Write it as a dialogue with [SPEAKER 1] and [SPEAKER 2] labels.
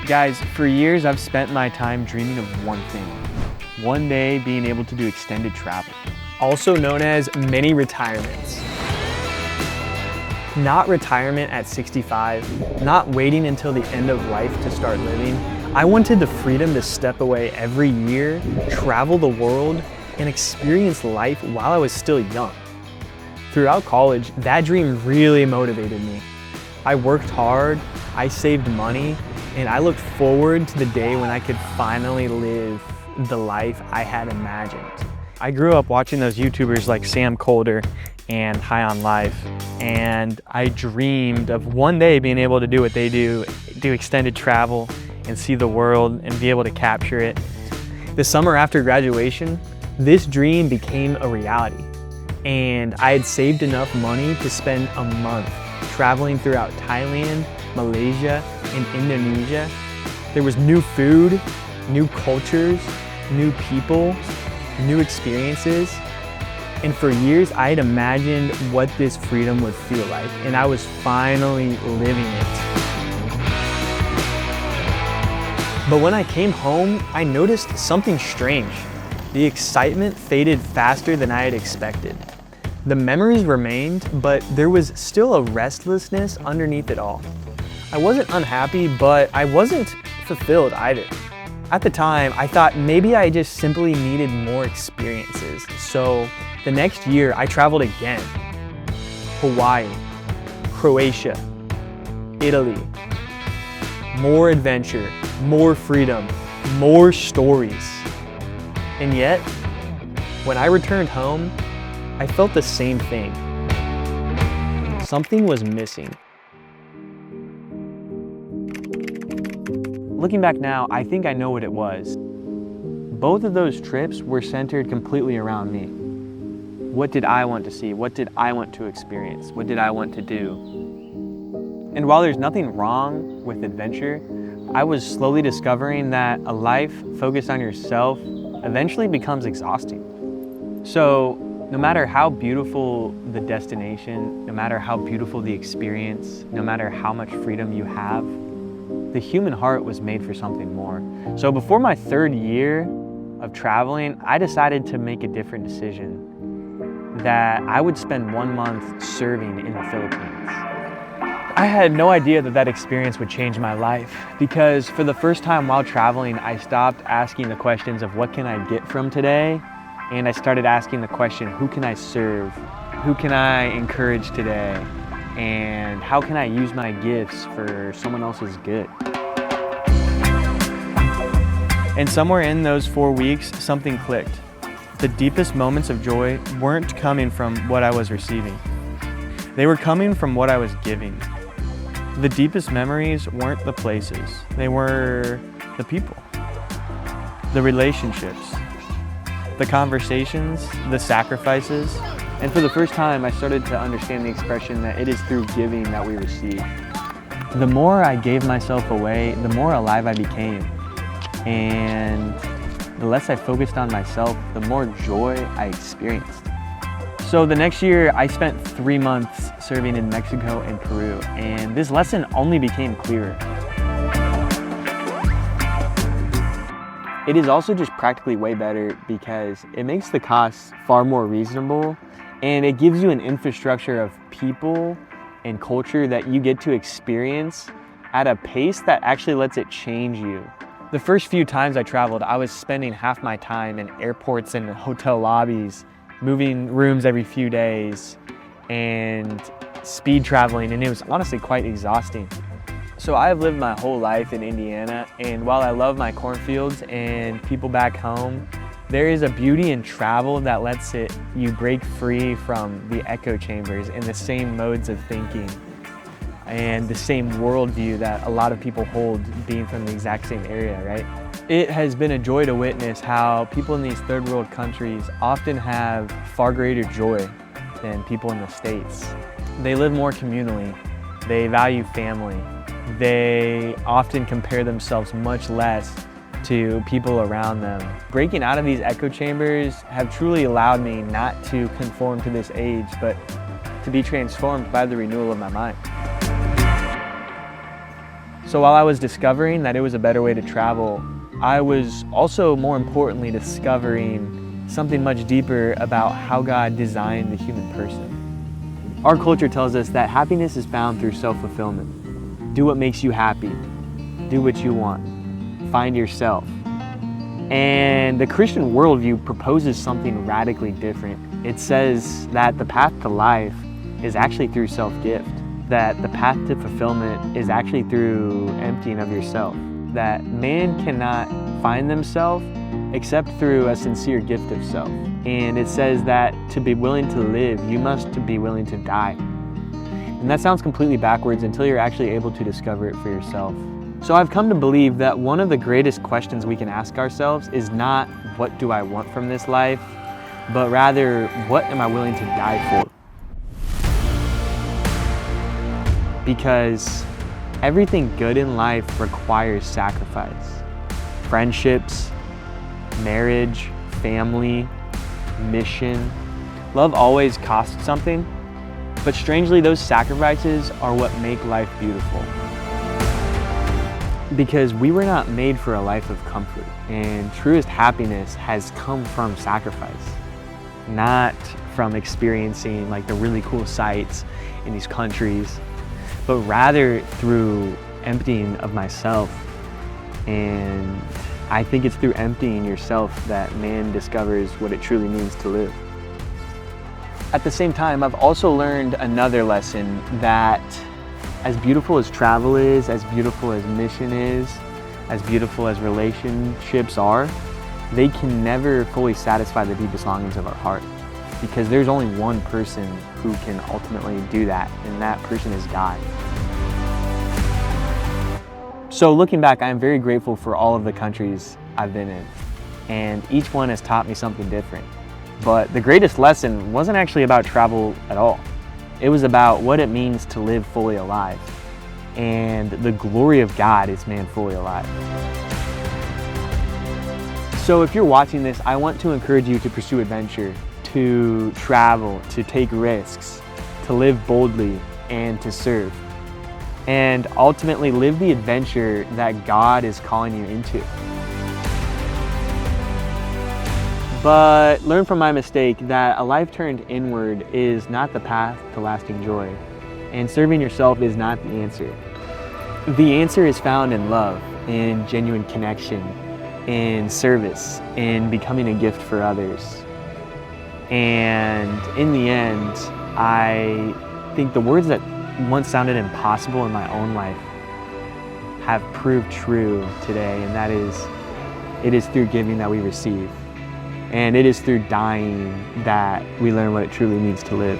[SPEAKER 1] Guys, for years I've spent my time dreaming of one thing. One day being able to do extended travel.
[SPEAKER 2] Also known as mini retirements. Not retirement at 65, not waiting until the end of life to start living. I wanted the freedom to step away every year, travel the world, and experience life while I was still young. Throughout college, that dream really motivated me. I worked hard, I saved money, and I looked forward to the day when I could finally live the life I had imagined. I grew up watching those YouTubers like Sam Colder and High on Life, and I dreamed of one day being able to do what they do extended travel and see the world and be able to capture it. The summer after graduation, this dream became a reality, and I had saved enough money to spend a month traveling throughout Thailand, Malaysia, and Indonesia. There was new food, new cultures, new people, new experiences. And for years, I had imagined what this freedom would feel like, and I was finally living it. But when I came home, I noticed something strange. The excitement faded faster than I had expected. The memories remained, but there was still a restlessness underneath it all. I wasn't unhappy, but I wasn't fulfilled either. At the time, I thought maybe I just simply needed more experiences. So the next year, I traveled again. Hawaii, Croatia, Italy. More adventure, more freedom, more stories. And yet, when I returned home, I felt the same thing. Something was missing. Looking back now, I think I know what it was. Both of those trips were centered completely around me. What did I want to see? What did I want to experience? What did I want to do? And while there's nothing wrong with adventure, I was slowly discovering that a life focused on yourself eventually becomes exhausting. So no matter how beautiful the destination, no matter how beautiful the experience, no matter how much freedom you have, the human heart was made for something more. So before my third year of traveling, I decided to make a different decision, that I would spend 1 month serving in the Philippines. I had no idea that that experience would change my life, because for the first time while traveling, I stopped asking the questions of what can I get from today, and I started asking the question, who can I serve? Who can I encourage today? And how can I use my gifts for someone else's good? And somewhere in those 4 weeks, something clicked. The deepest moments of joy weren't coming from what I was receiving. They were coming from what I was giving. The deepest memories weren't the places. They were the people, the relationships, the conversations, the sacrifices. And for the first time, I started to understand the expression that it is through giving that we receive. The more I gave myself away, the more alive I became. And the less I focused on myself, the more joy I experienced. So the next year, I spent 3 months serving in Mexico and Peru, and this lesson only became clearer. It is also just practically way better because it makes the costs far more reasonable, and it gives you an infrastructure of people and culture that you get to experience at a pace that actually lets it change you. The first few times I traveled, I was spending half my time in airports and hotel lobbies, moving rooms every few days, and speed traveling, and it was honestly quite exhausting. So I've lived my whole life in Indiana, and while I love my cornfields and people back home, there is a beauty in travel that lets you break free from the echo chambers and the same modes of thinking and the same worldview that a lot of people hold being from the exact same area, right? It has been a joy to witness how people in these third world countries often have far greater joy than people in the States. They live more communally, they value family, they often compare themselves much less to people around them. Breaking out of these echo chambers have truly allowed me not to conform to this age, but to be transformed by the renewal of my mind.
[SPEAKER 1] So while I was discovering that it was a better way to travel, I was also, more importantly, discovering something much deeper about how God designed the human person. Our culture tells us that happiness is found through self-fulfillment. Do what makes you happy. Do what you want. Find yourself. And the Christian worldview proposes something radically different. It says that the path to life is actually through self-gift, that the path to fulfillment is actually through emptying of yourself, that man cannot find themselves except through a sincere gift of self. And it says that to be willing to live, you must be willing to die. And that sounds completely backwards until you're actually able to discover it for yourself. So I've come to believe that one of the greatest questions we can ask ourselves is not, what do I want from this life, but rather, what am I willing to die for? Because everything good in life requires sacrifice. Friendships, marriage, family, mission. Love always costs something, but strangely those sacrifices are what make life beautiful. Because we were not made for a life of comfort, and truest happiness has come from sacrifice, not from experiencing like the really cool sights in these countries, but rather through emptying of myself. And I think it's through emptying yourself that man discovers what it truly means to live. At the same time, I've also learned another lesson, that as beautiful as travel is, as beautiful as mission is, as beautiful as relationships are, they can never fully satisfy the deepest longings of our heart, because there's only one person who can ultimately do that, and that person is God. So looking back, I am very grateful for all of the countries I've been in, and each one has taught me something different. But the greatest lesson wasn't actually about travel at all. It was about what it means to live fully alive. And the glory of God is man fully alive. So if you're watching this, I want to encourage you to pursue adventure, to travel, to take risks, to live boldly, and to serve. And ultimately live the adventure that God is calling you into. But learn from my mistake that a life turned inward is not the path to lasting joy, and serving yourself is not the answer. The answer is found in love, in genuine connection, in service, in becoming a gift for others. And in the end, I think the words that once sounded impossible in my own life have proved true today, and that is, it is through giving that we receive. And it is through dying that we learn what it truly means to live.